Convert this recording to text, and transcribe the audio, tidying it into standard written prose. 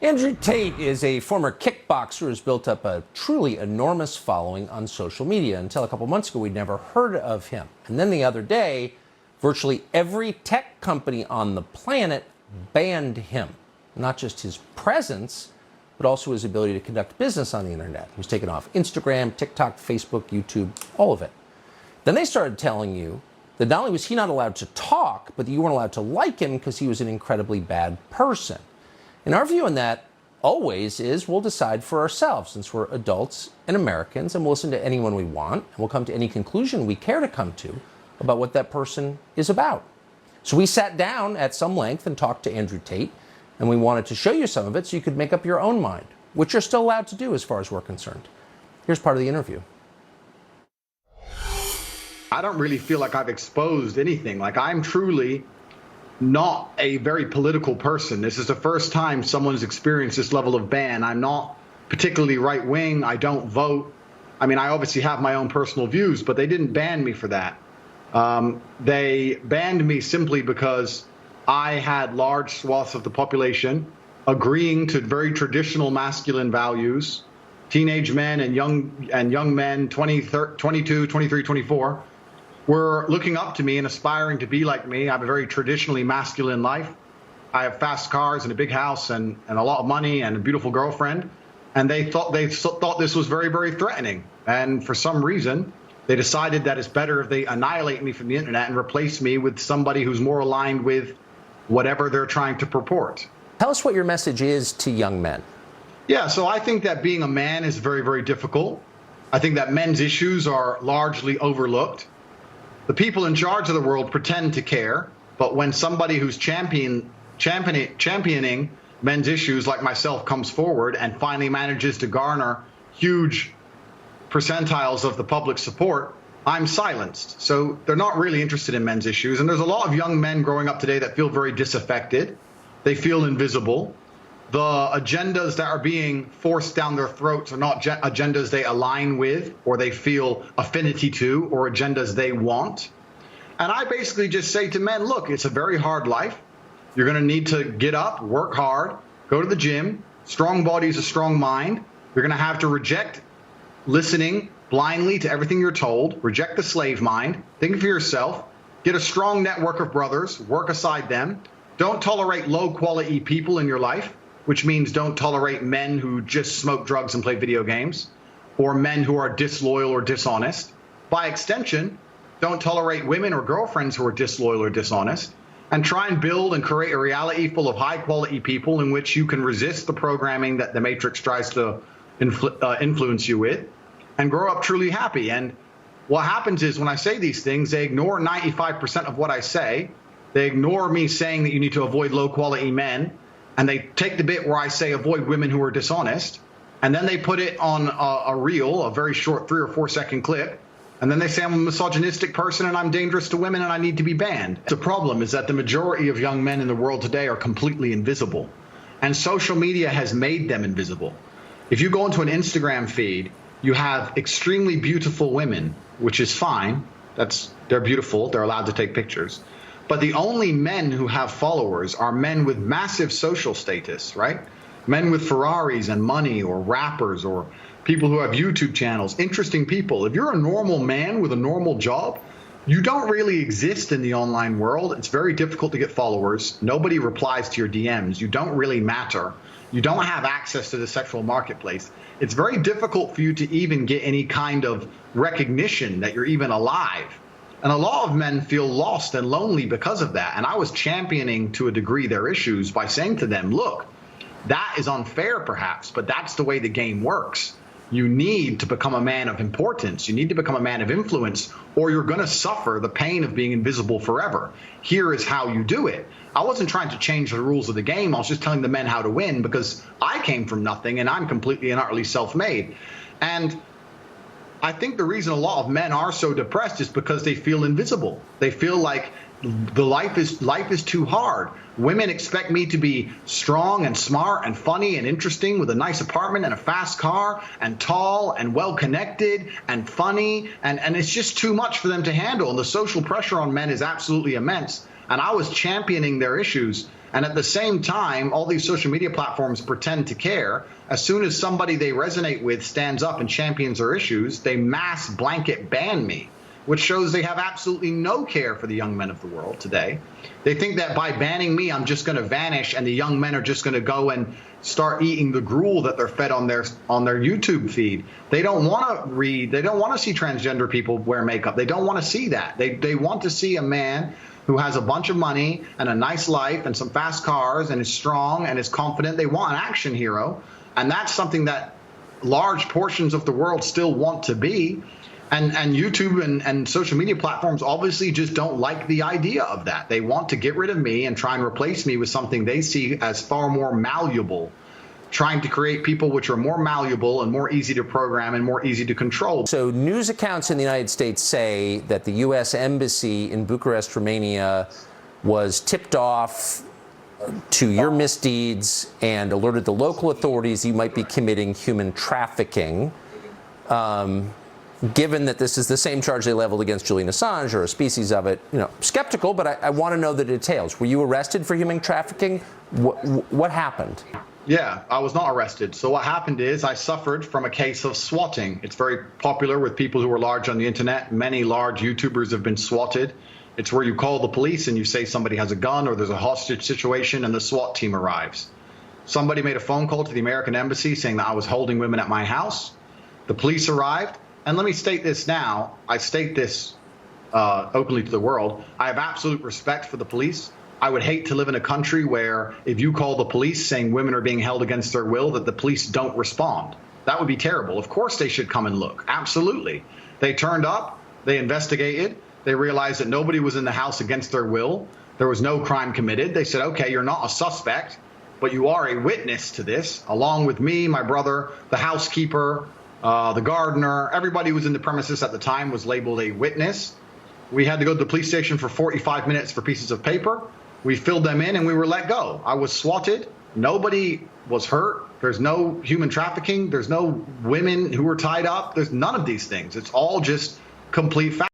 Andrew Tate is a former kickboxer who has built up a truly enormous following on social media. Until a couple months ago, we'd never heard of him. And then the other day, virtually every tech company on the planet banned him. Not just his presence, but also his ability to conduct business on the internet. He was taken off Instagram, TikTok, Facebook, YouTube, all of it. Then they started telling you that not only was he not allowed to talk, but that you weren't allowed to like him because he was an incredibly bad person. And our view on that always is we'll decide for ourselves, since we're adults and Americans, and we'll listen to anyone we want, and we'll come to any conclusion we care to come to about what that person is about. So we sat down at some length and talked to Andrew Tate, and we wanted to show you some of it so you could make up your own mind, which you're still allowed to do as far as we're concerned. Here's part of the interview. I don't really feel like I've exposed anything. Like, I'm truly not a very political person. This is the first time someone's experienced this level of ban. I'm not particularly right-wing. I don't vote. I mean, I obviously have my own personal views, but they didn't ban me for that. They banned me simply because I had large swaths of the population agreeing to very traditional masculine values. Teenage men and young men, 22, 23, 24, were looking up to me and aspiring to be like me. I have a very traditionally masculine life. I have fast cars and a big house and a lot of money and a beautiful girlfriend. And they thought this was very, very threatening. And for some reason, they decided that it's better if they annihilate me from the internet and replace me with somebody who's more aligned with whatever they're trying to purport. Tell us what your message is to young men. Yeah, so I think that being a man is very, very difficult. I think that men's issues are largely overlooked. The people in charge of the world pretend to care, but when somebody who's championing men's issues like myself comes forward and finally manages to garner huge percentiles of the public support, I'm silenced. So they're not really interested in men's issues. And there's a lot of young men growing up today that feel very disaffected. They feel invisible. The agendas that are being forced down their throats are not agendas they align with or they feel affinity to or agendas they want. And I basically just say to men, look, it's a very hard life. You're going to need to get up, work hard, go to the gym. Strong body is a strong mind. You're going to have to reject listening blindly to everything you're told, reject the slave mind, think for yourself, get a strong network of brothers, work aside them. Don't tolerate low-quality people in your life, which means don't tolerate men who just smoke drugs and play video games, or men who are disloyal or dishonest. By extension, don't tolerate women or girlfriends who are disloyal or dishonest, and try and build and create a reality full of high-quality people in which you can resist the programming that the Matrix tries to influence you with, and grow up truly happy. And what happens is when I say these things, they ignore 95% of what I say. They ignore me saying that you need to avoid low-quality men. And they take the bit where I say avoid women who are dishonest, and then they put it on a reel, a very short 3 or 4 second clip, and then they say I'm a misogynistic person and I'm dangerous to women and I need to be banned. The problem is that the majority of young men in the world today are completely invisible, and social media has made them invisible. If you go into an Instagram feed, you have extremely beautiful women, which is fine. They're beautiful. They're allowed to take pictures. But the only men who have followers are men with massive social status, right? Men with Ferraris and money, or rappers, or people who have YouTube channels, interesting people. If you're a normal man with a normal job, you don't really exist in the online world. It's very difficult to get followers. Nobody replies to your DMs. You don't really matter. You don't have access to the sexual marketplace. It's very difficult for you to even get any kind of recognition that you're even alive. And a lot of men feel lost and lonely because of that. And I was championing, to a degree, their issues by saying to them, look, that is unfair perhaps, but that's the way the game works. You need to become a man of importance. You need to become a man of influence, or you're going to suffer the pain of being invisible forever. Here is how you do it. I wasn't trying to change the rules of the game. I was just telling the men how to win, because I came from nothing and I'm completely and utterly self-made. And I think the reason a lot of men are so depressed is because they feel invisible. They feel like the life is too hard. Women expect me to be strong and smart and funny and interesting with a nice apartment and a fast car and tall and well-connected and funny. And it's just too much for them to handle. And the social pressure on men is absolutely immense. And I was championing their issues. And at the same time, all these social media platforms pretend to care. As soon as somebody they resonate with stands up and champions their issues, they mass blanket ban me, which shows they have absolutely no care for the young men of the world today. They think that by banning me, I'm just going to vanish and the young men are just going to go and start eating the gruel that they're fed on their YouTube feed. They don't want to read. They don't want to see transgender people wear makeup. They don't want to see that. They want to see a man who has a bunch of money and a nice life and some fast cars and is strong and is confident. They want an action hero. And that's something that large portions of the world still want to be. And YouTube and social media platforms obviously just don't like the idea of that. They want to get rid of me and try and replace me with something they see as far more malleable, trying to create people which are more malleable and more easy to program and more easy to control. So news accounts in the United States say that the U.S. Embassy in Bucharest, Romania, was tipped off to your misdeeds and alerted the local authorities you might be committing human trafficking. Given that this is the same charge they leveled against Julian Assange or a species of it, skeptical, but I want to know the details. Were you arrested for human trafficking? What happened? Yeah, I was not arrested. So what happened is I suffered from a case of swatting. It's very popular with people who are large on the internet. Many large YouTubers have been swatted. It's where you call the police and you say somebody has a gun or there's a hostage situation and the SWAT team arrives. Somebody made a phone call to the American embassy saying that I was holding women at my house. The police arrived. And let me state this now. I state this openly to the world. I have absolute respect for the police. I would hate to live in a country where if you call the police saying women are being held against their will, that the police don't respond. That would be terrible. Of course they should come and look. Absolutely. They turned up. They investigated. They realized that nobody was in the house against their will. There was no crime committed. They said, okay, you're not a suspect, but you are a witness to this, along with me, my brother, the housekeeper, the gardener. Everybody who was in the premises at the time was labeled a witness. We had to go to the police station for 45 minutes for pieces of paper. We filled them in and we were let go. I was swatted. Nobody was hurt. There's no human trafficking. There's no women who were tied up. There's none of these things. It's all just complete fact.